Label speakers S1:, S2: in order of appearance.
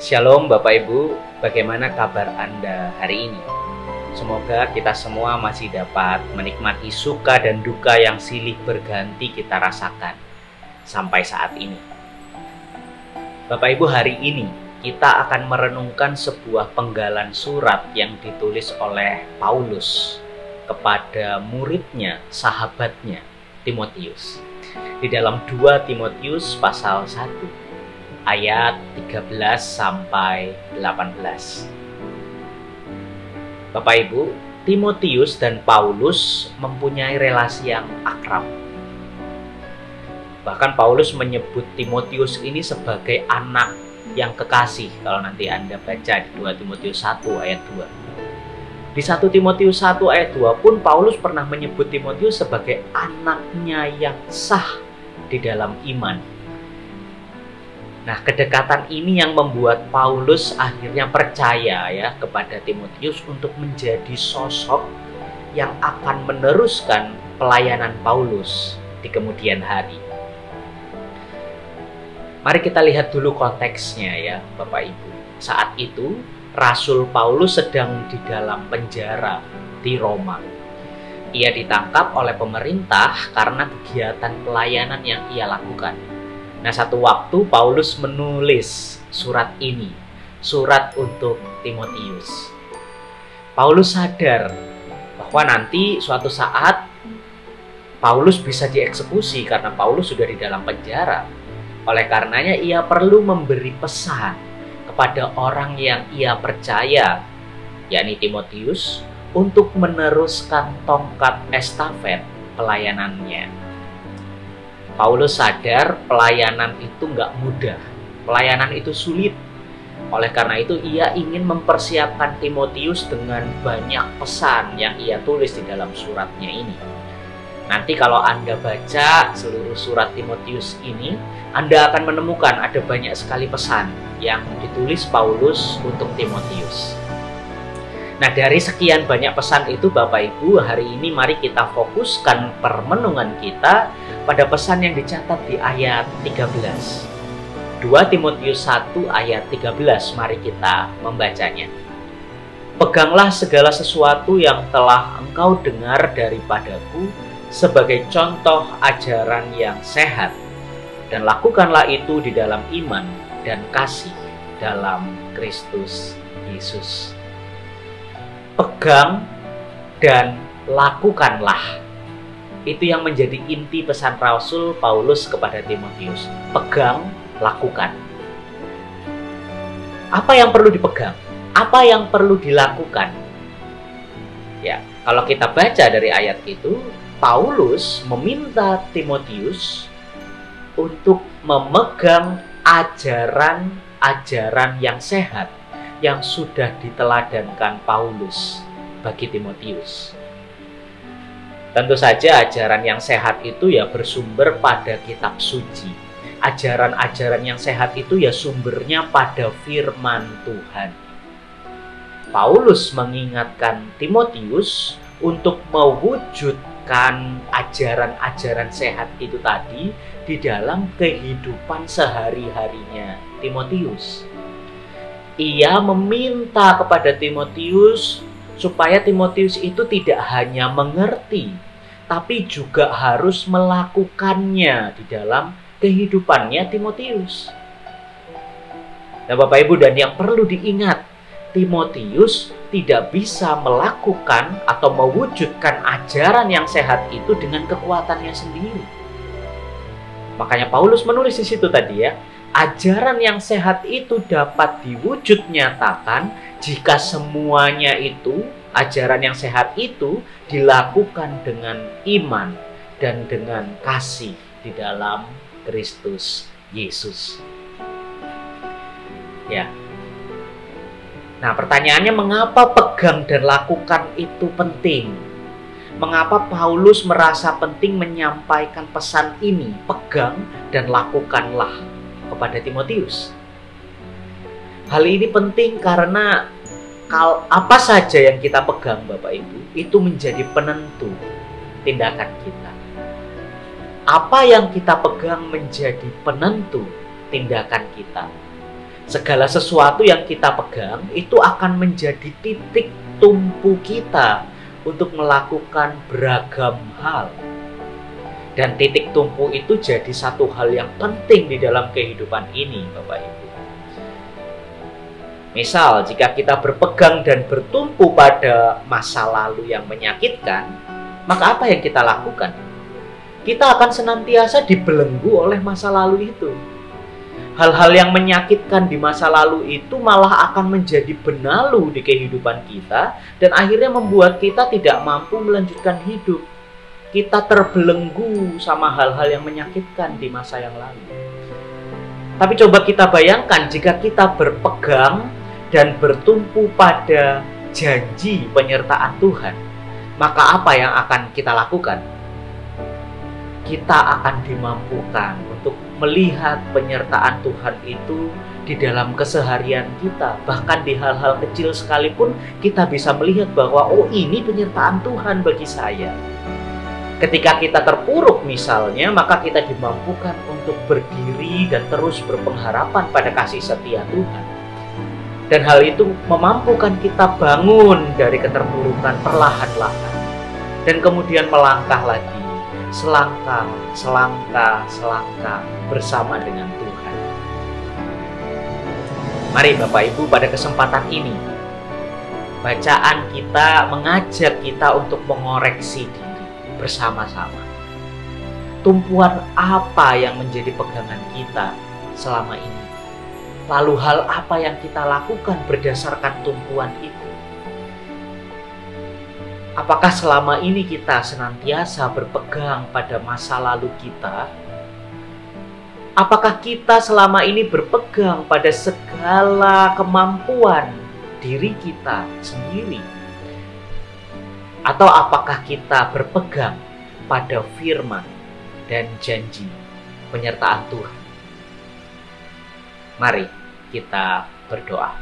S1: Shalom Bapak Ibu, bagaimana kabar Anda hari ini? Semoga kita semua masih dapat menikmati suka dan duka yang silih berganti kita rasakan sampai saat ini. Bapak Ibu, hari ini kita akan merenungkan sebuah penggalan surat yang ditulis oleh Paulus kepada muridnya, sahabatnya, Timotius. Di dalam 2 Timotius pasal 1 ayat 13 sampai 18. Bapak Ibu, Timotius dan Paulus mempunyai relasi yang akrab. Bahkan Paulus menyebut Timotius ini sebagai anak yang kekasih. Kalau nanti Anda baca di 2 Timotius 1 ayat 2. Di 1 Timotius 1 ayat 2 pun Paulus pernah menyebut Timotius sebagai anaknya yang sah di dalam iman. Nah, kedekatan ini yang membuat Paulus akhirnya percaya kepada Timotius untuk menjadi sosok yang akan meneruskan pelayanan Paulus di kemudian hari. Mari kita lihat dulu konteksnya ya, Bapak Ibu. Saat itu, Rasul Paulus sedang di dalam penjara di Roma. Ia ditangkap oleh pemerintah karena kegiatan pelayanan yang ia lakukan. Nah, satu waktu Paulus menulis surat ini, surat untuk Timotius. Paulus sadar bahwa nanti suatu saat Paulus bisa dieksekusi karena Paulus sudah di dalam penjara. Oleh karenanya ia perlu memberi pesan kepada orang yang ia percaya, yakni Timotius, untuk meneruskan tongkat estafet pelayanannya. Paulus sadar pelayanan itu nggak mudah, pelayanan itu sulit. Oleh karena itu ia ingin mempersiapkan Timotius dengan banyak pesan yang ia tulis di dalam suratnya ini. Nanti kalau Anda baca seluruh surat Timotius ini, Anda akan menemukan ada banyak sekali pesan yang ditulis Paulus untuk Timotius. Nah, dari sekian banyak pesan itu Bapak Ibu, hari ini mari kita fokuskan permenungan kita pada pesan yang dicatat di ayat 13. 2 Timotius 1 ayat 13, mari kita membacanya. Peganglah segala sesuatu yang telah engkau dengar daripadaku sebagai contoh ajaran yang sehat, dan lakukanlah itu di dalam iman dan kasih dalam Kristus Yesus. Pegang dan lakukanlah. Itu yang menjadi inti pesan Rasul Paulus kepada Timotius. Pegang, lakukan. Apa yang perlu dipegang? Apa yang perlu dilakukan? Ya, kalau kita baca dari ayat itu, Paulus meminta Timotius untuk memegang ajaran-ajaran yang sehat yang sudah diteladankan Paulus bagi Timotius. Tentu saja ajaran yang sehat itu ya bersumber pada kitab suci. Ajaran-ajaran yang sehat itu ya sumbernya pada firman Tuhan. Paulus mengingatkan Timotius untuk mewujudkan ajaran-ajaran sehat itu tadi di dalam kehidupan sehari-harinya Timotius. Ia meminta kepada Timotius supaya Timotius itu tidak hanya mengerti, tapi juga harus melakukannya di dalam kehidupannya Timotius. Nah, Bapak Ibu, dan yang perlu diingat, Timotius tidak bisa melakukan atau mewujudkan ajaran yang sehat itu dengan kekuatannya sendiri. Makanya Paulus menulis di situ tadi ya, ajaran yang sehat itu dapat diwujud nyatakan jika semuanya itu, ajaran yang sehat itu dilakukan dengan iman dan dengan kasih di dalam Kristus Yesus. Ya. Nah, pertanyaannya mengapa pegang dan lakukan itu penting? Mengapa Paulus merasa penting menyampaikan pesan ini, pegang dan lakukanlah kepada Timotius? Hal ini penting karena apa saja yang kita pegang Bapak Ibu, itu menjadi penentu tindakan kita. Apa yang kita pegang menjadi penentu tindakan kita. Segala sesuatu yang kita pegang itu akan menjadi titik tumpu kita untuk melakukan beragam hal. Dan titik tumpu itu jadi satu hal yang penting di dalam kehidupan ini, Bapak Ibu. Misal, jika kita berpegang dan bertumpu pada masa lalu yang menyakitkan, maka apa yang kita lakukan? Kita akan senantiasa dibelenggu oleh masa lalu itu. Hal-hal yang menyakitkan di masa lalu itu malah akan menjadi benalu di kehidupan kita dan akhirnya membuat kita tidak mampu melanjutkan hidup. Kita terbelenggu sama hal-hal yang menyakitkan di masa yang lalu. Tapi coba kita bayangkan jika kita berpegang dan bertumpu pada janji penyertaan Tuhan, maka apa yang akan kita lakukan? Kita akan dimampukan untuk melihat penyertaan Tuhan itu di dalam keseharian kita. Bahkan di hal-hal kecil sekalipun kita bisa melihat bahwa oh, ini penyertaan Tuhan bagi saya. Ketika kita terpuruk misalnya, maka kita dimampukan untuk berdiri dan terus berpengharapan pada kasih setia Tuhan. Dan hal itu memampukan kita bangun dari keterpurukan perlahan-lahan dan kemudian melangkah lagi. Selangkah bersama dengan Tuhan. Mari Bapak Ibu, pada kesempatan ini bacaan kita mengajak kita untuk mengoreksi diri bersama-sama. Tumpuan apa yang menjadi pegangan kita selama ini? Lalu hal apa yang kita lakukan berdasarkan tumpuan itu? Apakah selama ini kita senantiasa berpegang pada masa lalu kita? Apakah kita selama ini berpegang pada segala kemampuan diri kita sendiri? Atau apakah kita berpegang pada firman dan janji penyertaan Tuhan? Mari kita berdoa.